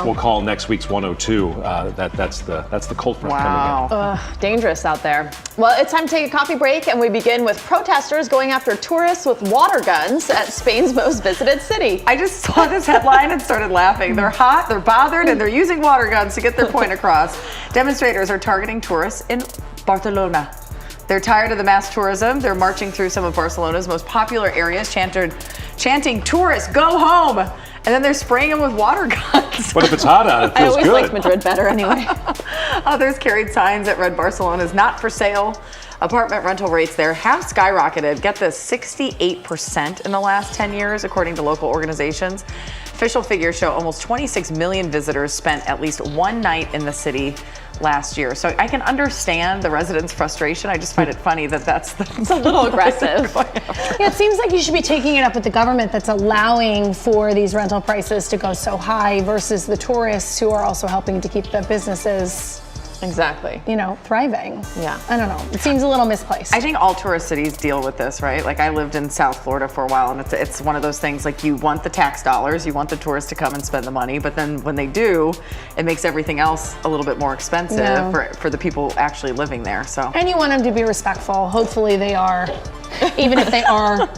We'll call next week's 102. That's the cold front coming in. Dangerous out there. Well, it's time to take a coffee break, and we begin with protesters going after tourists with water guns at Spain's most visited city. I just saw this headline and started laughing. They're hot, they're bothered, and they're using water guns to get their point across. Demonstrators are targeting tourists in Barcelona. They're tired of the mass tourism. They're marching through some of Barcelona's most popular areas, chanting, "Tourists, go home!" And then they're spraying them with water guns. But if it's hot out, it feels good. I always liked Madrid better anyway. Others carried signs that read Barcelona's not for sale. Apartment rental rates there have skyrocketed. Get this, 68% in the last 10 years, according to local organizations. Official figures show almost 26 million visitors spent at least one night in the city last year. So I can understand the residents' frustration. I just find it funny that it's a little aggressive. Yeah, it seems like you should be taking it up with the government that's allowing for these rental prices to go so high versus the tourists who are also helping to keep the businesses thriving. Yeah. I don't know. It seems a little misplaced. I think all tourist cities deal with this, right? Like I lived in South Florida for a while, and it's one of those things like you want the tax dollars, you want the tourists to come and spend the money, but then when they do, it makes everything else a little bit more expensive for the people actually living there. So. And you want them to be respectful. Hopefully they are, even if they are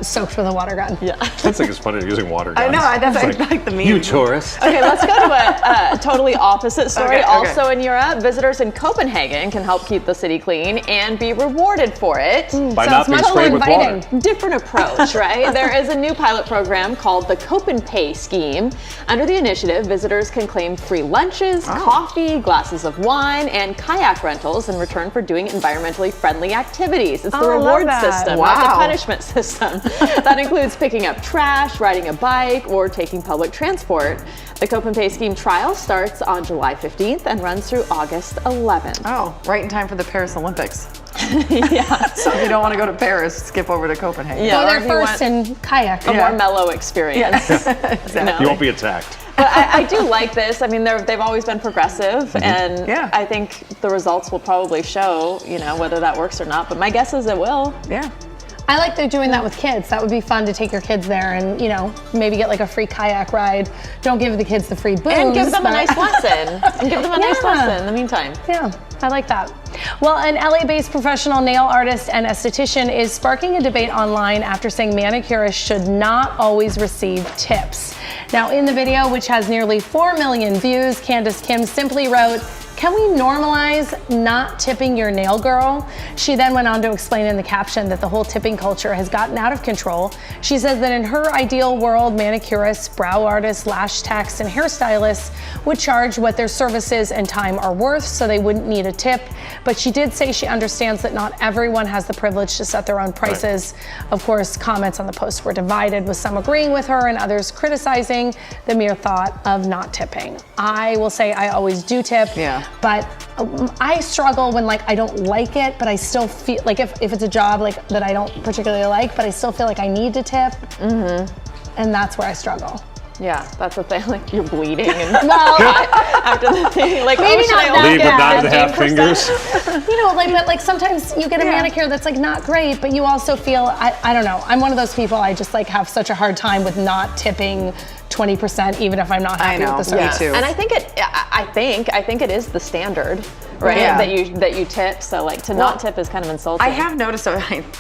soaked with a water gun. Yeah. That's like it's funny using water guns. I know, that's like the meme. You tourists. Okay, let's go to a totally opposite story. Okay. Also in Europe, visitors in Copenhagen can help keep the city clean and be rewarded for it. By not being sprayed with water. Different approach, right? There is a new pilot program called the Kcal scheme. Under the initiative, visitors can claim free lunches, coffee, glasses of wine, and kayak rentals in return for doing environmentally friendly activities. It's the reward system, not the punishment system. That includes picking up trash, riding a bike, or taking public transport. The Kcal scheme trial starts on July 15th and runs through August 11th. Oh, right in time for the Paris Olympics. Yeah. So if you don't want to go to Paris, skip over to Copenhagen. Go there first and kayak. A more mellow experience. You won't be attacked. But I do like this. I mean, they've always been progressive, and I think the results will probably show, whether that works or not. But my guess is it will. Yeah. I like they're doing that with kids. That would be fun to take your kids there and, maybe get like a free kayak ride. Don't give the kids the free booze. And give them a nice lesson. In the meantime. Yeah, I like that. Well, an LA-based professional nail artist and esthetician is sparking a debate online after saying manicurists should not always receive tips. Now, in the video, which has nearly 4 million views, Candace Kim simply wrote, "Can we normalize not tipping your nail girl?" She then went on to explain in the caption that the whole tipping culture has gotten out of control. She says that in her ideal world, manicurists, brow artists, lash techs, and hairstylists would charge what their services and time are worth, so they wouldn't need a tip. But she did say she understands that not everyone has the privilege to set their own prices. Right. Of course, comments on the post were divided, with some agreeing with her and others criticizing the mere thought of not tipping. I will say I always do tip. Yeah. But I struggle when I don't like it, but I still feel like if it's a job that I don't particularly like, but I still feel like I need to tip. And that's where I struggle. Yeah, that's the thing. Like you're bleeding, and after the thing, maybe not leave with 9.5 fingers. But sometimes you get a manicure that's not great, but you also feel I don't know. I'm one of those people. I just have such a hard time with not tipping 20%, even if I'm not happy with the service. Me too. And I think it is the standard, right? Yeah. That you tip. So to not tip is kind of insulting. I have noticed.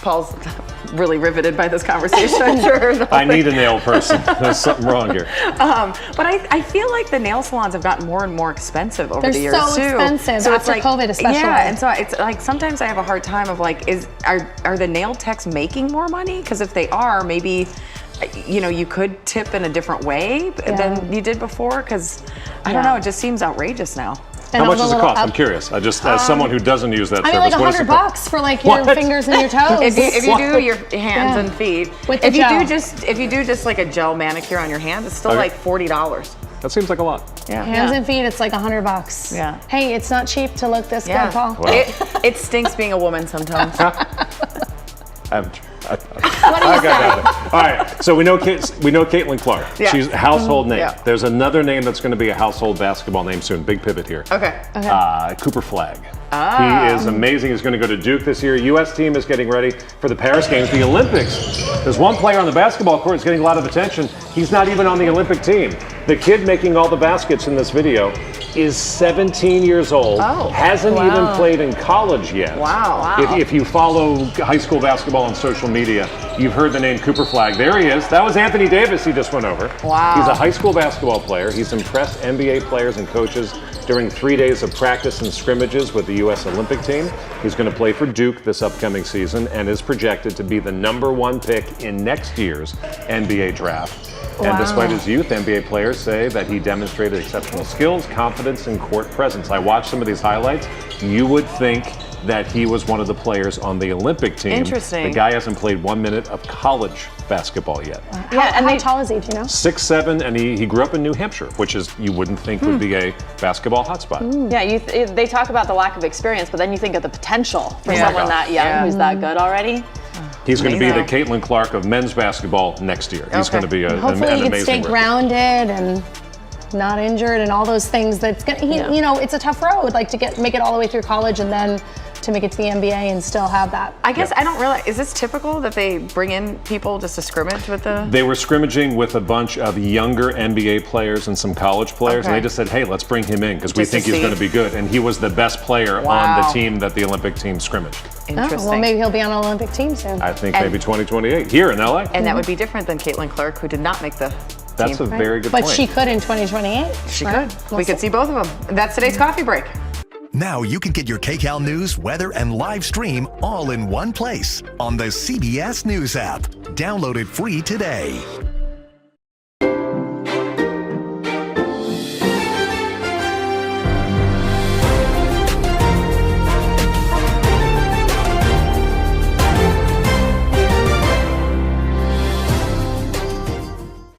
Paul's really riveted by this conversation. I'm sure. I need a nail person. There's something wrong here. But I feel like the nail salons have gotten more and more expensive over the years so too. Expensive so after COVID, especially. Yeah, and so it's sometimes I have a hard time of are the nail techs making more money? Because if they are, maybe you could tip in a different way than you did before. Because I don't know, it just seems outrageous now. How much does it cost? I'm curious. I just, as someone who doesn't use that service, what is it? $100 for your fingers and your toes. If you do your hands and feet, if you do just a gel manicure on your hand, it's still $40. That seems like a lot. Yeah. Hands and feet, it's $100. Yeah. Hey, it's not cheap to look this good, Paul. Well. It stinks being a woman sometimes. What do you say? All right, so we know Caitlin Clark. Yeah. She's a household name. Yeah. There's another name that's going to be a household basketball name soon. Big pivot here. Okay. Cooper Flagg. He is amazing. He's going to go to Duke this year. U.S. team is getting ready for the Paris Games, the Olympics. There's one player on the basketball court who's getting a lot of attention. He's not even on the Olympic team. The kid making all the baskets in this video is 17 years old, hasn't even played in college yet. Wow. If you follow high school basketball on social media, you've heard the name Cooper Flagg. There he is. That was Anthony Davis he just went over. Wow. He's a high school basketball player. He's impressed NBA players and coaches during 3 days of practice and scrimmages with the U.S. Olympic team. He's going to play for Duke this upcoming season and is projected to be the #1 pick in next year's NBA draft. And despite his youth, NBA players say that he demonstrated exceptional skills, confidence, and court presence. I watched some of these highlights. You would think that he was one of the players on the Olympic team. Interesting. The guy hasn't played 1 minute of college basketball yet. How tall is he, do you know? 6'7", and he grew up in New Hampshire, which is, you wouldn't think would be a basketball hotspot. Yeah, they talk about the lack of experience, but then you think of the potential for someone that young who's that good already. He's going to be the Caitlin Clark of men's basketball next year. He's going to be an amazing Hopefully he can stay rookie. grounded and not injured and all those things. That's gonna, you know, it's a tough road, like to make it all the way through college and then to make it to the NBA and still have that. I guess I don't realize, is this typical that they bring in people just to scrimmage with the... They were scrimmaging with a bunch of younger NBA players and some college players, and they just said, hey, let's bring him in because we think he's going to be good. And he was the best player on the team that the Olympic team scrimmaged. Interesting. Well, maybe he'll be on an Olympic team soon. I think maybe 2028 here in LA. And that would be different than Caitlin Clark, who did not make the That's team. a very good But point. she could in 2028. She could. We could see both of them. That's today's coffee break. Now you can get your Kcal news, weather, and live stream all in one place on the CBS News app. Download it free today.